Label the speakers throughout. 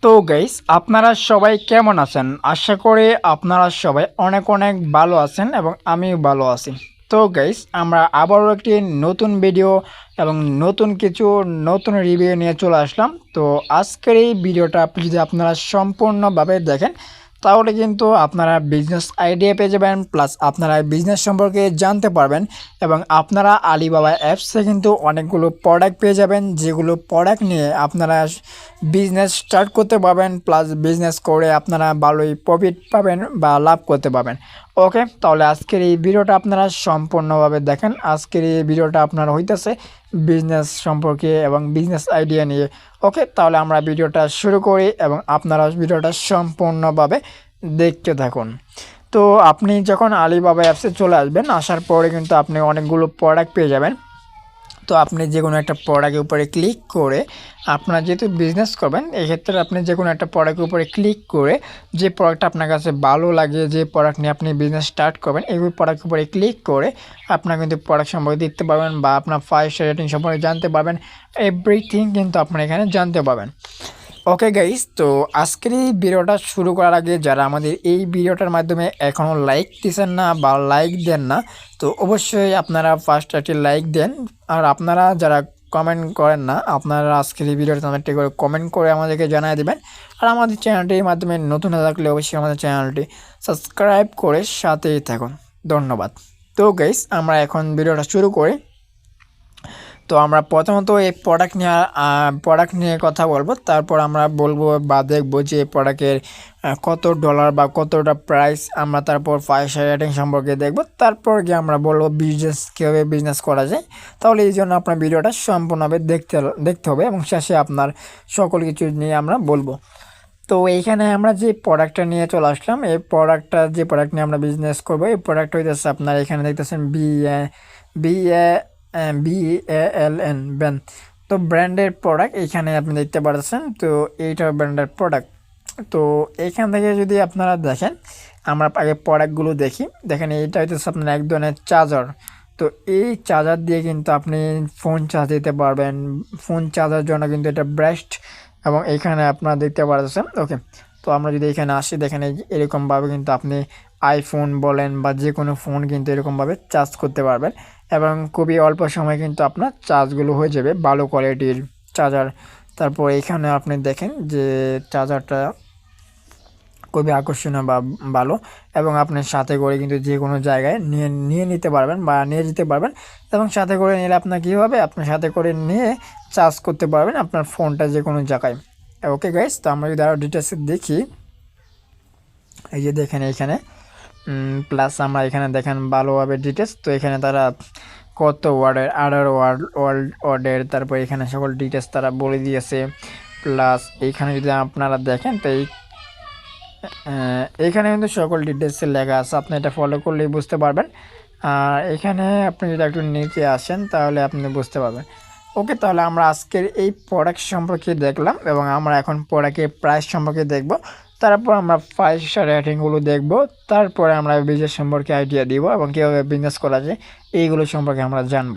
Speaker 1: তো গাইস আপনারা সবাই কেমন আছেন? আশা করি আপনারা সবাই অনেক অনেক ভালো আছেন এবং আমিও ভালো আছি। তো গাইস আমরা আবারও একটি নতুন ভিডিও এবং নতুন রিভিউ নিয়ে চলে আসলাম। তো আজকের এই ভিডিওটা যদি আপনারা সম্পূর্ণভাবে দেখেন তাহলে কিন্তু আপনারা বিজনেস আইডিয়া পেয়ে যাবেন, প্লাস আপনারা বিজনেস সম্পর্কে জানতে পারবেন এবং আপনারা আলিবাবা অ্যাপসে কিন্তু অনেকগুলো প্রোডাক্ট পেয়ে যাবেন, যেগুলো প্রোডাক্ট নিয়ে আপনারা বিজনেস স্টার্ট করতে পারবেন, প্লাস বিজনেস করে আপনারা ভালোই প্রফিট পাবেন বা লাভ করতে পারবেন। ওকে, তাহলে আজকের এই ভিডিওটা আপনারা সম্পূর্ণভাবে দেখেন। আজকের এই ভিডিওটা আপনার হইতেছে বিজনেস সম্পর্কে এবং বিজনেস আইডিয়া নিয়ে। ওকে, তাহলে আমরা ভিডিওটা শুরু করি এবং আপনারা ভিডিওটা সম্পূর্ণভাবে দেখতে থাকুন। তো আপনি যখন আলিবাবা অ্যাপসে চলে আসবেন, আসার পরে কিন্তু আপনি অনেকগুলো প্রোডাক্ট পেয়ে যাবেন। তো আপনি যে কোনো একটা প্রোডাক্টের উপরে ক্লিক করে আপনারা যেহেতু বিজনেস করবেন, এক্ষেত্রে আপনি যে কোনো একটা প্রোডাক্টের উপরে ক্লিক করে যে প্রোডাক্টটা আপনার কাছে ভালো লাগে, যে প্রোডাক্ট নিয়ে আপনি বিজনেস স্টার্ট করবেন, এই প্রোডাক্টের উপরে ক্লিক করে আপনারা কিন্তু প্রোডাক্ট সম্পর্কে দেখতে পারবেন বা আপনার 5 স্টার রেটিং সম্পর্কে জানতে পারবেন। এভরিথিং কিন্তু আপনারা এখানে জানতে পারবেন। ওকে গাইস, তো আজকের এই ভিডিওটা শুরু করার আগে যারা আমাদের এই ভিডিওটার মাধ্যমে এখনও লাইক দিচ্ছেন না বা লাইক দেন না, তো অবশ্যই আপনারা ফার্স্ট একটি লাইক দেন। আর আপনারা যারা কমেন্ট করেন না, আপনারা আজকের এই ভিডিওটা একটি করে কমেন্ট করে আমাদেরকে জানিয়ে দেবেন। আর আমাদের চ্যানেলটির মাধ্যমে নতুন হয়ে থাকলে অবশ্যই আমাদের চ্যানেলটি সাবস্ক্রাইব করে সাথেই থাকুন। ধন্যবাদ। তো গাইস আমরা এখন ভিডিওটা শুরু করি। তো আমরা প্রথমত এই প্রোডাক্ট নিয়ে কথা বলবো, তারপর আমরা বলবো বা দেখবো যে প্রোডাক্টের কত ডলার বা কতটা প্রাইস, আমরা তারপর 5 স্টার রেটিং সম্পর্কে দেখব, তারপর গিয়ে আমরা বলবো কীভাবে বিজনেস করা যায়। তাহলে এই জন্য আপনার ভিডিওটা সম্পূর্ণভাবে দেখতে হবে এবং শেষে আপনার সকল কিছু নিয়ে আমরা বলবো। তো এইখানে আমরা যে প্রোডাক্টটা নিয়ে চলে আসলাম, এই যে প্রোডাক্ট নিয়ে আমরা বিজনেস করবো, এই প্রোডাক্ট হইতেছে আপনার এখানে দেখতেছেন বি BALN ব্যান। তো ব্র্যান্ডের প্রোডাক্ট এখানে আপনি দেখতে পাচ্ছেন। তো এইটা ব্র্যান্ডের প্রোডাক্ট। তো এইখান থেকে যদি আপনারা দেখেন, আমরা আগে প্রোডাক্টগুলো দেখেন এইটা হইতেছে আপনার এক ধরনের চার্জার। তো এই চার্জার দিয়ে কিন্তু আপনি ফোন চার্জ দিতে পারবেন। ফোন চার্জার জন্য কিন্তু এটা বেস্ট এবং এখানে আপনারা দেখতে পাচ্ছেন। ওকে, তো আমরা যদি এখানে আসি, দেখেন এরকমভাবে কিন্তু আপনি আইফোন বলেন বা যে কোনো ফোন কিন্তু এরকমভাবে চার্জ করতে পারবেন এবং খুবই অল্প সময় কিন্তু আপনার চার্জগুলো হয়ে যাবে, ভালো কোয়ালিটির চার্জার। তারপর এখানে আপনি দেখেন যে চার্জারটা খুবই আকর্ষণীয় বা ভালো এবং আপনার সাথে করে কিন্তু যে কোনো জায়গায় নিয়ে নিতে পারবেন বা নিয়ে যেতে পারবেন এবং সাথে করে নিলে আপনার কী হবে, আপনার সাথে করে নিয়ে চার্জ করতে পারবেন আপনার ফোনটা যে কোনো জায়গায়। ওকে গাইস, তো আমরা যদি আরও ডিটেলসে দেখি, এই যে দেখেন এইখানে প্লাস আমরা এখানে দেখেন ভালোভাবে ডিটেলস। তো এখানে তারা কত ওয়ার্ডের, 18 ওয়ার্ডের, তারপর এখানে সকল ডিটেলস তারা বলে দিয়েছে। প্লাস এইখানে যদি আপনারা দেখেন, তো এইখানে কিন্তু সকল ডিটেলসে লেখা আছে, আপনি এটা ফলো করলেই বুঝতে পারবেন। আর এখানে আপনি যদি একটু নিচে আসেন তাহলে আপনি বুঝতে পারবেন। ওকে, তাহলে আমরা আজকের এই প্রোডাক্ট সম্পর্কে দেখলাম এবং আমরা এখন প্রোডাক্টের প্রাইস সম্পর্কে দেখব, তারপর আমরা 5 স্টার রেটিংগুলো দেখব, তারপরে আমরা বিজনেস সম্পর্কে আইডিয়া দিব এবং কীভাবে বিজনেস করা যায় এইগুলো সম্পর্কে আমরা জানব।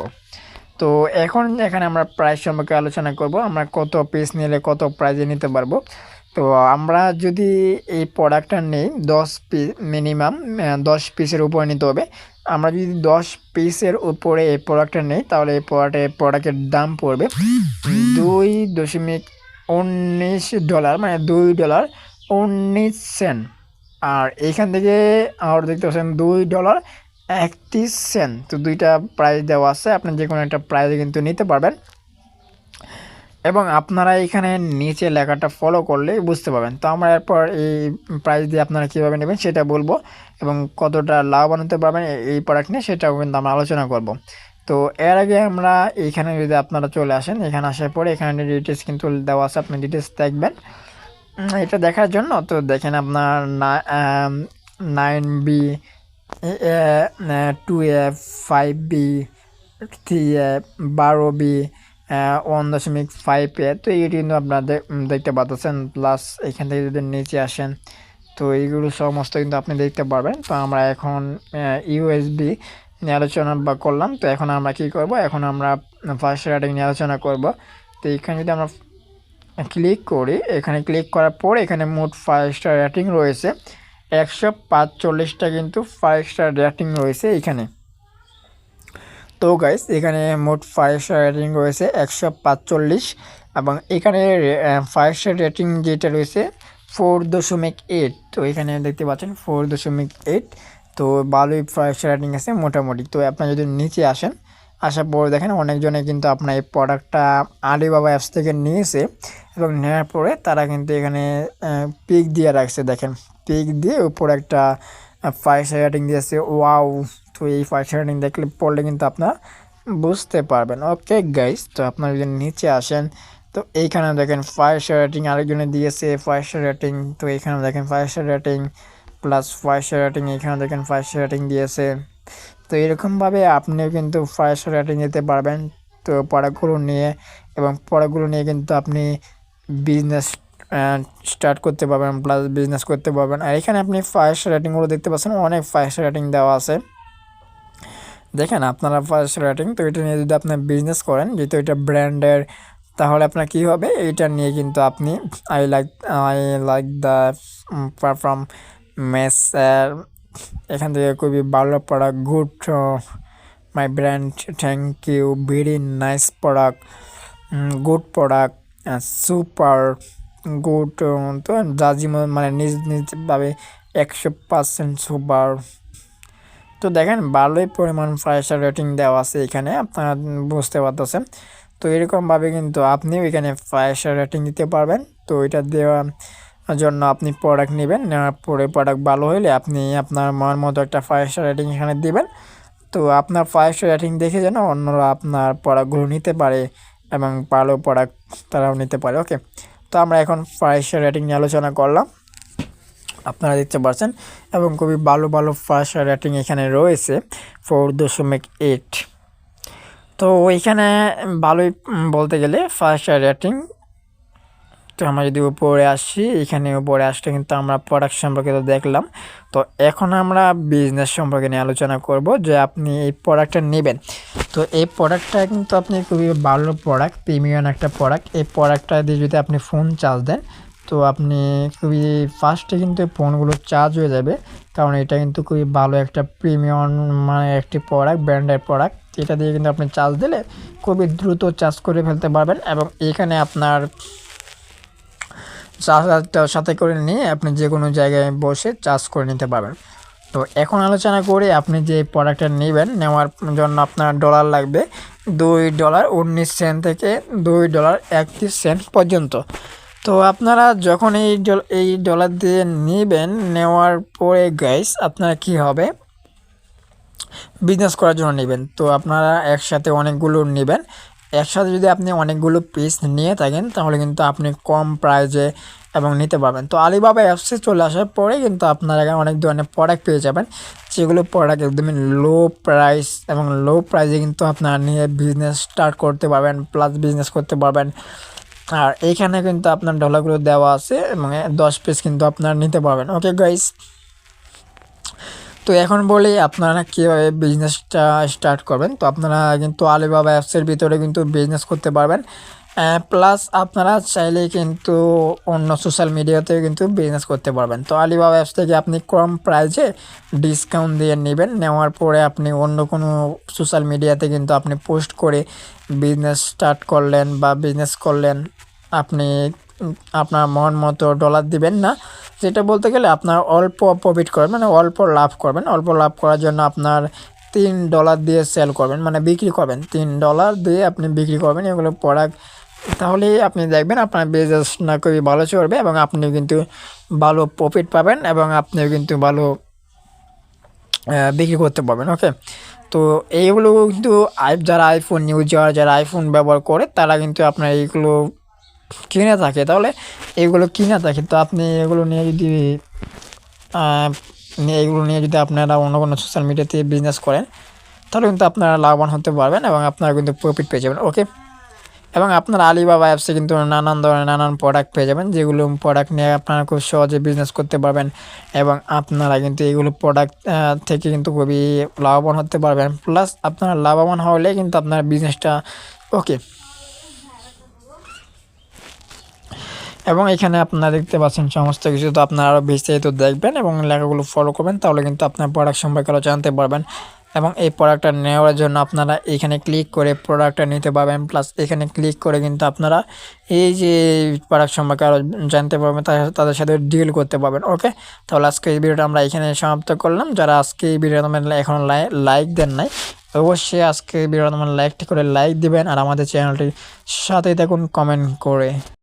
Speaker 1: তো এখন এখানে আমরা প্রাইস সম্পর্কে আলোচনা করব, আমরা কত পিস নিলে কত প্রাইজে নিতে পারবো। তো আমরা যদি এই প্রোডাক্টটা নেই 10 পিস, মিনিমাম 10 পিসের উপরে নিতে হবে। আমরা যদি 10 পিসের উপরে এই প্রোডাক্টটা নেই তাহলে এই প্রোডাক্টের দাম পড়বে $2.19, মানে $2.19। আর এইখান থেকে আর দেখতে পাচ্ছেন $2.31। তো দুইটা প্রাইস দেওয়া আছে, আপনি যে কোনো একটা প্রাইসে কিন্তু নিতে পারবেন এবং আপনারা এখানে নিচে লেখাটা ফলো করলে বুঝতে পারবেন। তো আমরা এরপর এই প্রাইস দিয়ে আপনারা কীভাবে নেবেন সেটা বলবো এবং কতটা লাভবান হতে পারবেন এই প্রোডাক্ট নিয়ে সেটাও কিন্তু আমরা আলোচনা করব। তো এর আগে আমরা এইখানে যদি আপনারা চলে আসেন, এখানে আসার পরে এখানে ডিটেলস কিন্তু দেওয়া আছে, আপনি ডিটেলস দেখবেন এটা দেখার জন্য। তো দেখেন আপনার 9B, 2F, 5B, 3F, 12B, 1.5A। তো এইটি কিন্তু আপনারা দেখতে পাচ্ছেন। প্লাস এখান থেকে যদি নিচে আসেন তো এইগুলো সমস্ত কিন্তু আপনি দেখতে পারবেন। তো আমরা এখন USB নিয়ে আলোচনা করলাম। তো এখন আমরা কি করব, এখন আমরা ফার্স্ট রেটিং নিয়ে আলোচনা করব। তো এখানে যদি আমরা ক্লিক করি, এখানে ক্লিক করার পর এখানে মোট 5 স্টার রেটিং রয়েছে 145টা, কিন্তু 5 স্টার রেটিং রয়েছে এখানে। তো গাইস এখানে মোট 5 স্টার রেটিং রয়েছে 145, এবং এখানে 5 স্টার রেটিং যেটা রয়েছে 4.8। তো এখানে দেখতে পাচ্ছেন 4.8। তো ভালোই 5 স্টার রেটিং আছে মোটামুটি। তো আপনারা যদি নিচে আসেন, আসার পর দেখেন অনেকজনে কিন্তু আপনার এই প্রোডাক্টটা আলিবাবা অ্যাপস থেকে নিয়েছে, এবং নেওয়ার পরে তারা কিন্তু এখানে পিক দিয়ে রাখছে। দেখেন পিক দিয়ে উপর একটা 5 স্টার রেটিং দিয়েছে। ওয়াও! তো এই 5 স্টার রেটিং দেখলে পড়লে কিন্তু আপনারা বুঝতে পারবেন। ওকে গাইস, তো আপনারা যদি নিচে আসেন, তো এইখানে দেখেন 5 স্টার রেটিং আরেকজনে দিয়েছে 5 স্টার রেটিং। তো এখানে দেখেন 5 star rating plus 5 star rating, এখানে দেখেন 5 স্টার রেটিং দিয়েছে। তো এরকমভাবে আপনিও কিন্তু 5 স্টার রেটিং দিতে পারবেন। তো প্রোডাক্টগুলো নিয়ে, এবং প্রোডাক্টগুলো নিয়ে কিন্তু আপনি বিজনেস স্টার্ট করতে পারবেন, প্লাস বিজনেস করতে পারবেন। আর এখানে আপনি 5 স্টার রেটিংগুলো দেখতে পাচ্ছেন, অনেক 5 স্টার রেটিং দেওয়া আছে। দেখেন আপনারা 5 স্টার রেটিং। তো এটা নিয়ে যদি আপনি বিজনেস করেন, যেহেতু এটা ব্র্যান্ডের, তাহলে আপনার কী হবে, এইটা নিয়ে কিন্তু আপনি I like the perform mess, এখান থেকে খুবই ভালো product, good my brand, thank you, very nice product, good product, super good. তো জাজি মানে নিজ নিজভাবে 100% সুপার। তো দেখেন ভালোই পরিমাণ 5 স্টার রেটিং দেওয়া আছে এখানে, আপনারা বুঝতে পারতেছেন। তো এরকমভাবে কিন্তু আপনিও এখানে 5 স্টার রেটিং দিতে পারবেন। তো এটা দেওয়ার জন্য আপনি প্রোডাক্ট নেবেন, নেওয়ার পরে প্রোডাক্ট ভালো হলে আপনি আপনার মনের মতো একটা 5 স্টার রেটিং এখানে দিবেন। তো আপনার 5 স্টার রেটিং দেখে যেন অন্যরা আপনার প্রোডাক্টগুলো নিতে পারে, এবং ভালো প্রোডাক্ট তারাও নিতে পারে। ওকে, তো আমরা এখন 5 স্টার রেটিং নিয়ে আলোচনা করলাম, আপনারা দেখতে পাচ্ছেন, এবং খুবই ভালো ভালো 5 স্টার রেটিং এখানে রয়েছে 4.8। তো এখানে ভালোই বলতে গেলে 5 স্টার রেটিং। তো আমরা যদি উপরে আসি, এখানে উপরে আসলে কিন্তু আমরা প্রোডাক্ট সম্পর্কে তো দেখলাম। তো এখন আমরা বিজনেস সম্পর্কে নিয়ে আলোচনা করব, যে আপনি এই প্রোডাক্টটা নেবেন। তো এই প্রোডাক্টটা কিন্তু আপনি খুবই ভালো প্রোডাক্ট, প্রিমিয়াম একটা প্রোডাক্ট। এই প্রোডাক্টটা দিয়ে যদি আপনি ফোন চার্জ দেন, তো আপনি খুবই ফাস্টে কিন্তু ফোনগুলো চার্জ হয়ে যাবে, কারণ এটা কিন্তু খুবই ভালো একটা প্রিমিয়াম মানে একটি প্রোডাক্ট, ব্র্যান্ডের প্রোডাক্ট। এটা দিয়ে কিন্তু আপনি চার্জ দিলে খুবই দ্রুত চার্জ করে ফেলতে পারবেন, এবং এখানে আপনার চার্জারটা সাথে করে নিয়ে আপনি যে কোনো জায়গায় বসে চার্জ করে নিতে পারবেন। তো এখন আলোচনা করি, আপনি যে প্রোডাক্টটা নেবেন, নেওয়ার জন্য আপনার ডলার লাগবে $2.19 থেকে $2.31 পর্যন্ত। তো আপনারা যখন এই ডলার দিয়ে নেবেন, নেওয়ার পরে গাইস আপনারা কি হবে, বিজনেস করার জন্য নেবেন। তো আপনারা একসাথে অনেকগুলো নেবেন। একসাথে যদি আপনি অনেকগুলো পিস নিয়ে থাকেন, তাহলে কিন্তু আপনি কম প্রাইজে এবং নিতে পারবেন। তো আলিবাবা অ্যাপসে চলে আসার পরে কিন্তু আপনারা অনেক ধরনের প্রোডাক্ট পেয়ে যাবেন, যেগুলো প্রোডাক্ট একদমই লো প্রাইস, এবং লো প্রাইসে কিন্তু আপনারা নিয়ে বিজনেস স্টার্ট করতে পারবেন, প্লাস বিজনেস করতে পারবেন। আর এইখানে কিন্তু আপনার ডলারগুলো দেওয়া আছে, এবং 10 পিস কিন্তু আপনারা নিতে পারবেন। ওকে গাইস, তো এখন বলি আপনারা কীভাবে বিজনেসটা স্টার্ট করবেন। তো আপনারা কিন্তু আলিবাবা অ্যাপসের ভিতরে কিন্তু বিজনেস করতে পারবেন, প্লাস আপনারা চাইলে কিন্তু অন্য সোশ্যাল মিডিয়াতেও কিন্তু বিজনেস করতে পারবেন। তো আলিবাবা অ্যাপস থেকে আপনি কম প্রাইসে ডিসকাউন্ট দিয়ে নেবেন, নেওয়ার পরে আপনি অন্য কোনো সোশ্যাল মিডিয়াতে কিন্তু আপনি পোস্ট করে বিজনেস স্টার্ট করলেন বা বিজনেস করলেন। আপনি আপনার মন মতো ডলার দিবেন না, যেটা বলতে গেলে আপনার অল্প প্রফিট করবেন, মানে অল্প লাভ করবেন। অল্প লাভ করার জন্য আপনার $3 দিয়ে সেল করবেন, মানে বিক্রি করবেন, $3 দিয়ে আপনি বিক্রি করবেন এগুলো প্রোডাক্ট। তাহলে আপনি দেখবেন আপনার বিজনেস না খুবই ভালো চলবে, এবং আপনি কিন্তু ভালো প্রফিট পাবেন, এবং আপনিও কিন্তু ভালো বিক্রি করতে পারবেন। ওকে, তো এইগুলো কিন্তু যারা আইফোন ইউজার, যারা আইফোন ব্যবহার করে, তারা কিন্তু আপনার এইগুলো কিনে থাকে। তাহলে এগুলো কিনে থাকে, তো আপনি এগুলো নিয়ে যদি আপনারা অন্য কোনো সোশ্যাল মিডিয়াতে বিজনেস করেন, তাহলে কিন্তু আপনারা লাভবান হতে পারবেন, এবং আপনারা কিন্তু প্রফিট পেয়ে যাবেন। ওকে, এবং আপনার আলিবাবা অ্যাপসে কিন্তু নানান ধরনের নানান প্রোডাক্ট পেয়ে যাবেন, যেগুলো প্রোডাক্ট নিয়ে আপনারা খুব সহজে বিজনেস করতে পারবেন, এবং আপনারা কিন্তু এইগুলো প্রোডাক্ট থেকে কিন্তু খুবই লাভবান হতে পারবেন। প্লাস আপনারা লাভবান হলে কিন্তু আপনার বিজনেসটা ওকে এবং এখানে আপনারা দেখতে পাচ্ছেন সমস্ত কিছু। তো আপনারা আরও বিস্তারিত দেখবেন এবং লেখাগুলো ফলো করবেন, তাহলে কিন্তু আপনার প্রোডাক্ট সম্পর্কে আরও জানতে পারবেন। এবং এই প্রোডাক্টটা নেওয়ার জন্য আপনারা এখানে ক্লিক করে প্রোডাক্টটা নিতে পারবেন, প্লাস এখানে ক্লিক করে কিন্তু আপনারা এই যে প্রোডাক্ট সম্পর্কে আরও জানতে পারবেন, তাদের সাথে ডিল করতে পারবেন। ওকে, তাহলে আজকে এই ভিডিওটা আমরা এখানে সমাপ্ত করলাম। যারা আজকে এই ভিডিওটা এখনও লাইক দেন নাই, অবশ্যই আজকে ভিডিওটা লাইকটি করে লাইক দিবেন আর আমাদের চ্যানেলটির সাথেই থাকুন কমেন্ট করে।